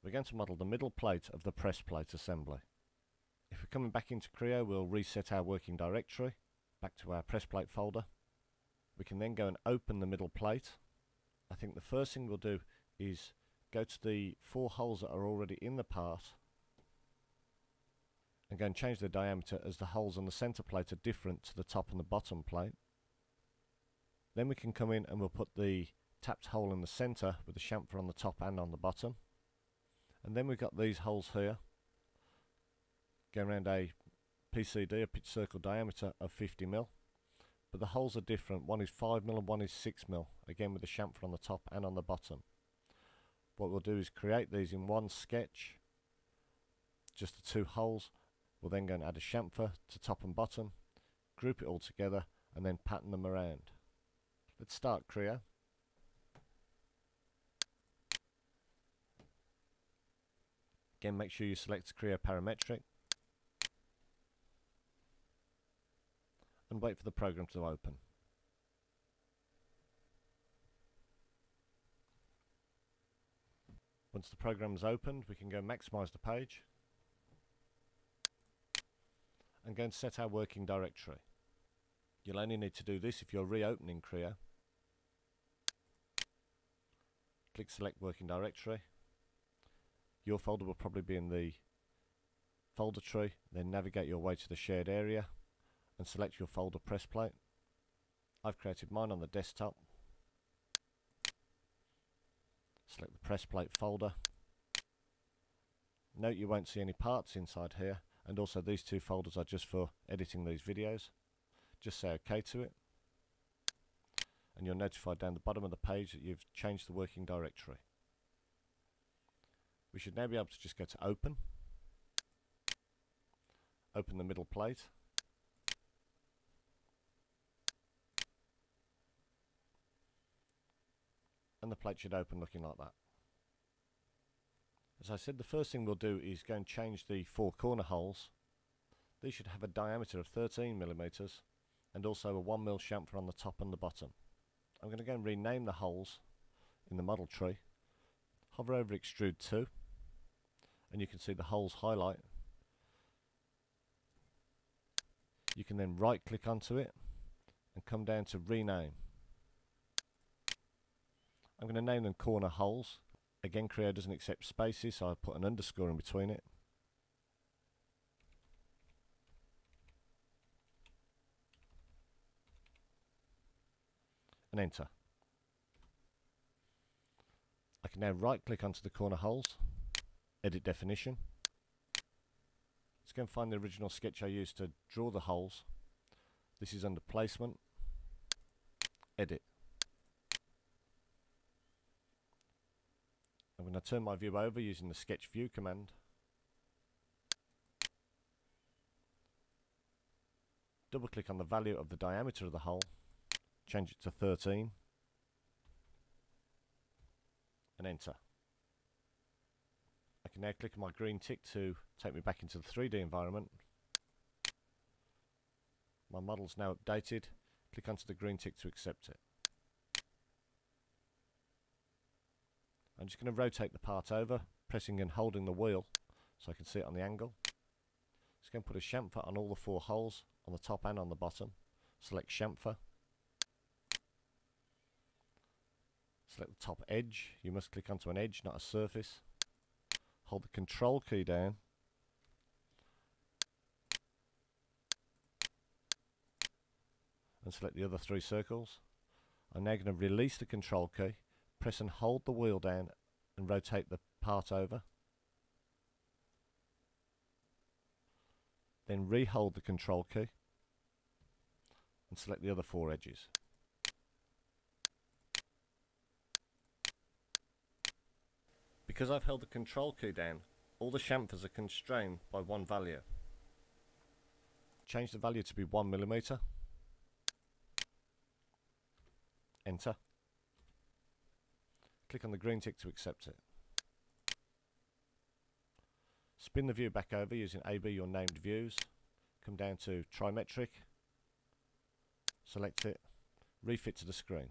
We're going to model the middle plate of the press plate assembly. If we're coming back into Creo, we'll reset our working directory back to our press plate folder. We can then go and open the middle plate. I think the first thing we'll do is go to the 4 holes that are already in the part and go and change the diameter, as the holes on the center plate are different to the top and the bottom plate. Then we can come in and we'll put the tapped hole in the center with the chamfer on the top and on the bottom. And then we've got these holes here going around a PCD, a pitch circle diameter of 50mm. But the holes are different. One is 5mm and one is 6mm, again with the chamfer on the top and on the bottom. What we'll do is create these in one sketch, just the 2 holes. We'll then go and add a chamfer to top and bottom, group it all together, and then pattern them around. Let's start Creo. Again, make sure you select Creo Parametric and wait for the program to open. Once the program is opened, we can go maximize the page and go and set our working directory. You'll only need to do this if you're reopening Creo. Click select working directory. Your folder will probably be in the folder tree, then navigate your way to the shared area and select your folder press plate. I've created mine on the desktop. Select the press plate folder. Note you won't see any parts inside here, and also these 2 folders are just for editing these videos. Just say OK to it, and you're notified down the bottom of the page that you've changed the working directory. We should now be able to just go to open the middle plate, and the plate should open looking like that. As I said, the first thing we'll do is go and change the 4 corner holes. These should have a diameter of 13mm and also a 1mm chamfer on the top and the bottom. I'm going to go and rename the holes in the model tree. Hover over Extrude 2 and you can see the holes highlight. You can then right click onto it and come down to rename. I'm going to name them corner holes. Again, Creo doesn't accept spaces, so I'll put an underscore in between it. And enter. I can now right click onto the corner holes, edit definition. Let's go and find the original sketch I used to draw the holes. This is under placement, edit. I'm going to turn my view over using the sketch view command. Double click on the value of the diameter of the hole, change it to 13 and enter. I can now click on my green tick to take me back into the 3D environment. My model's now updated. Click onto the green tick to accept it. I'm just going to rotate the part over, pressing and holding the wheel so I can see it on the angle. Just going to put a chamfer on all the 4 holes, on the top and on the bottom. Select chamfer. Select the top edge. You must click onto an edge, not a surface. Hold the control key down. And select the other 3 circles. I'm now going to release the control key, press and hold the wheel down and rotate the part over. Then re-hold the control key and select the other 4 edges. Because I've held the control key down, all the chamfers are constrained by one value. Change the value to be 1mm. Enter. Click on the green tick to accept it. Spin the view back over using AB your named views. Come down to trimetric. Select it. Refit to the screen.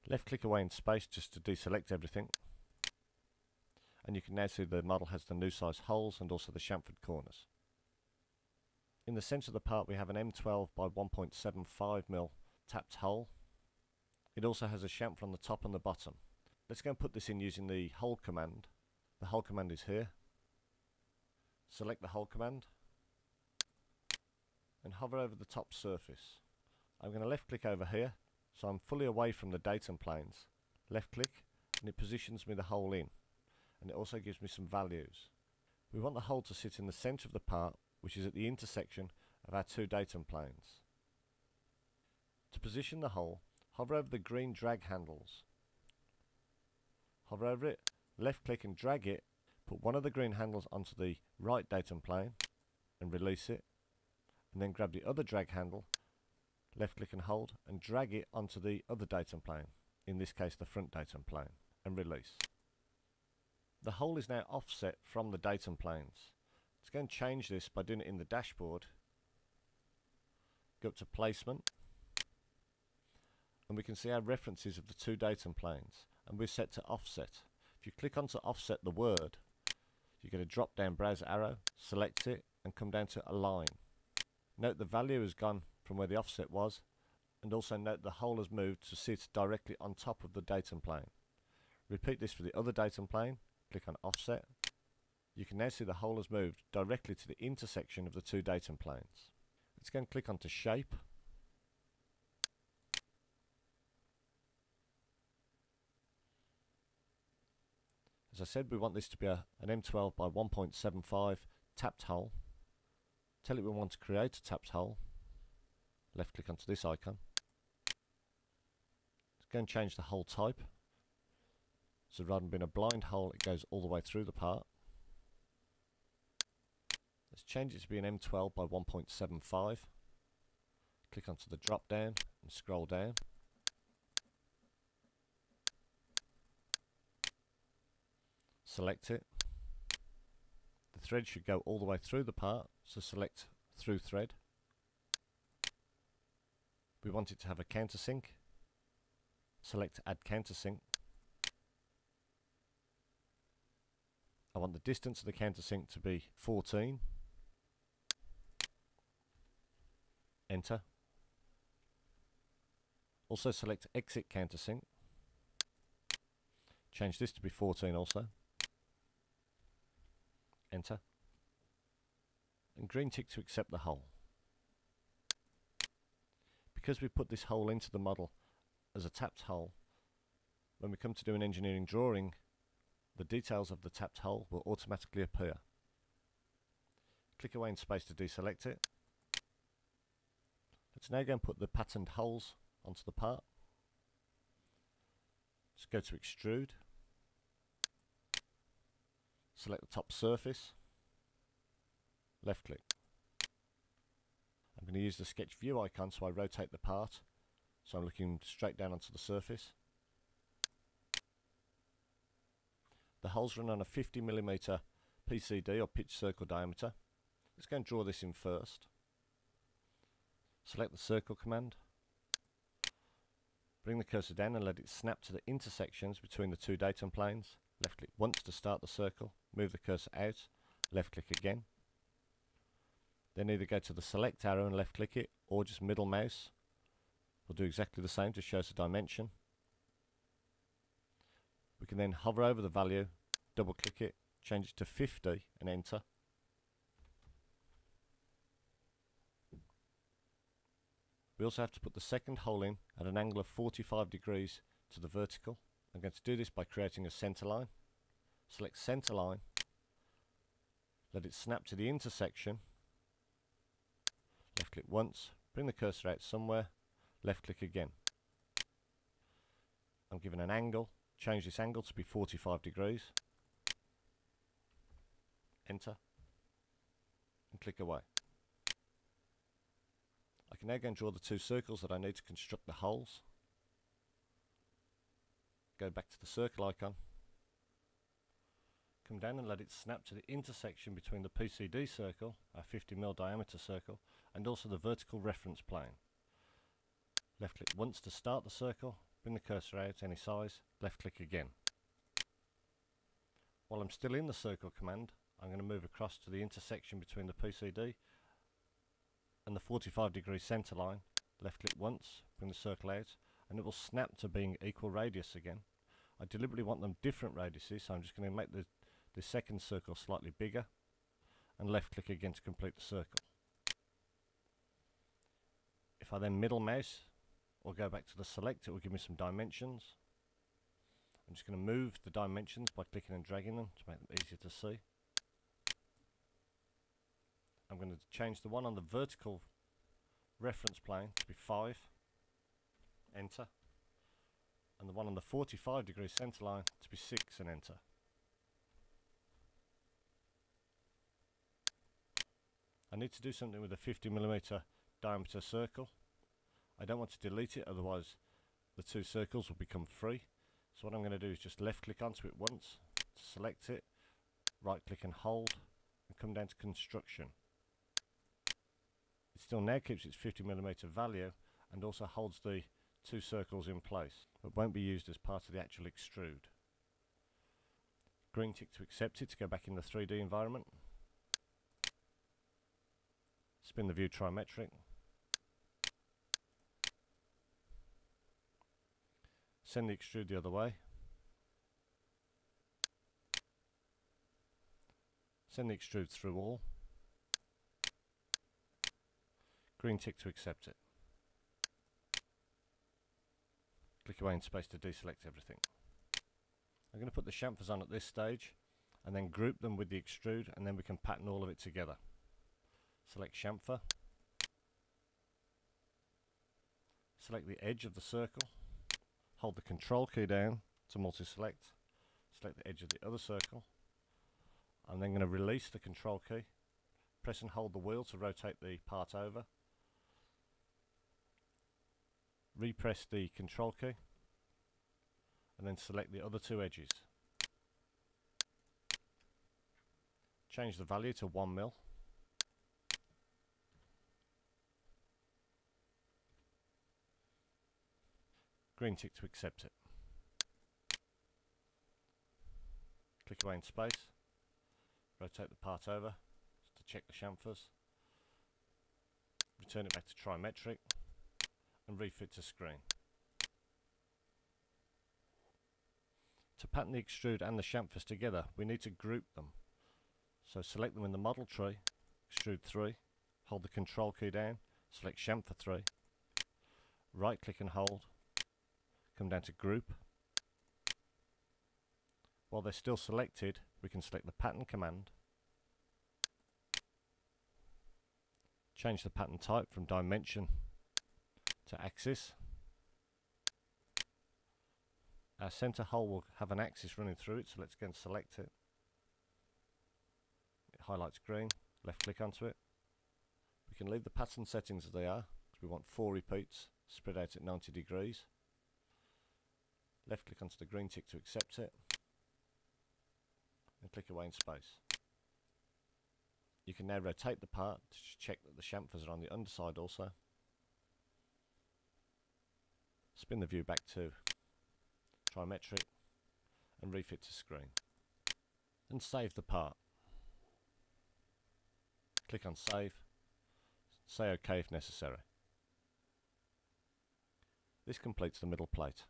Left click away in space just to deselect everything. and you can now see the model has the new size holes and also the chamfered corners. In the centre of the part we have an M12 by 1.75mm tapped hole. It also has a chamfer on the top and the bottom. Let's go and put this in using the hole command. The hole command is here. Select the hole command and hover over the top surface. I'm going to left click over here so I'm fully away from the datum planes. Left click and it positions me the hole in, and it also gives me some values. We want the hole to sit in the centre of the part, which is at the intersection of our two datum planes. To position the hole, hover over the green drag handles. Hover over it, left click and drag it, put one of the green handles onto the right datum plane and release it, and then grab the other drag handle, left click and hold, and drag it onto the other datum plane, in this case the front datum plane, and release. The hole is now offset from the datum planes. Let's go and change this by doing it in the dashboard. Go up to placement, and we can see our references of the two datum planes, and we're set to offset. If you click onto offset the word, you get a drop down browser arrow, select it and come down to align. Note the value has gone from where the offset was, and also note the hole has moved to sit directly on top of the datum plane. Repeat this for the other datum plane, click on offset. You can now see the hole has moved directly to the intersection of the two datum planes. Let's go and click onto shape. As I said, we want this to be an M12 by 1.75 tapped hole. Tell it we want to create a tapped hole. Left click onto this icon. Let's go and change the hole type. So rather than being a blind hole, it goes all the way through the part. Let's change it to be an M12 by 1.75. Click onto the drop down and scroll down. Select it. The thread should go all the way through the part, so select through thread. We want it to have a countersink. Select add countersink. I want the distance of the countersink to be 14. Enter. Also select exit countersink. Change this to be 14 also. Enter. And green tick to accept the hole. Because we put this hole into the model as a tapped hole, when we come to do an engineering drawing, the details of the tapped hole will automatically appear. Click away in space to deselect it. Let's now go and put the patterned holes onto the part. Let's go to extrude. Select the top surface. Left click. I'm going to use the sketch view icon so I rotate the part, so I'm looking straight down onto the surface. The holes run on a 50mm PCD or pitch circle diameter. Let's go and draw this in first. Select the circle command. Bring the cursor down and let it snap to the intersections between the two datum planes. Left click once to start the circle, move the cursor out, left click again. Then either go to the select arrow and left click it, or just middle mouse. We'll do exactly the same to show us a dimension. We can then hover over the value, double click it, change it to 50 and enter. We also have to put the second hole in at an angle of 45 degrees to the vertical. I'm going to do this by creating a center line. Select center line, let it snap to the intersection, left click once, bring the cursor out somewhere, left click again. I'm given an angle, change this angle to be 45 degrees, enter, and click away. I can now go and draw the two circles that I need to construct the holes. Go back to the circle icon, come down and let it snap to the intersection between the PCD circle, our 50mm diameter circle, and also the vertical reference plane. Left click once to start the circle, bring the cursor out any size, left click again. While I'm still in the circle command, I'm going to move across to the intersection between the PCD and the 45-degree center line. Left click once, bring the circle out, and it will snap to being equal radius again. I deliberately want them different radiuses, so I'm just going to make the second circle slightly bigger, and left click again to complete the circle. If I then middle mouse or go back to the select, it will give me some dimensions. I'm just going to move the dimensions by clicking and dragging them to make them easier to see. I'm going to change the one on the vertical reference plane to be 5, enter, and the one on the 45-degree center line to be 6, and enter. I need to do something with a 50mm diameter circle. I don't want to delete it, otherwise the two circles will become free. So what I'm going to do is just left click onto it once to select it, right click and hold, and come down to construction. It still now keeps its 50mm value and also holds the two circles in place, but won't be used as part of the actual extrude. Green tick to accept it to go back in the 3D environment. Spin the view trimetric. Send the extrude the other way. Send the extrude through all. Green tick to accept it. Click away in space to deselect everything. I'm going to put the chamfers on at this stage and then group them with the extrude, and then we can pattern all of it together. Select chamfer. Select the edge of the circle. Hold the control key down to multi-select. Select the edge of the other circle. I'm then going to release the control key. Press and hold the wheel to rotate the part over. Repress the control key. And then select the other two edges. Change the value to 1 mil. Green tick to accept it. Click away in space. Rotate the part over to check the chamfers. Return it back to trimetric and refit to screen. To pattern the extrude and the chamfers together, we need to group them. So select them in the model tree, extrude 3, hold the control key down, select chamfer 3, right click and hold, come down to group. While they're still selected, we can select the pattern command, change the pattern type from dimension to axis. Our center hole will have an axis running through it, so let's go and select it. It highlights green, left click onto it. We can leave the pattern settings as they are, because we want 4 repeats spread out at 90 degrees. Left click onto the green tick to accept it, and click away in space. You can now rotate the part to check that the chamfers are on the underside also. Spin the view back to trimetric and refit to screen. And save the part. Click on save. Say OK if necessary. This completes the middle plate.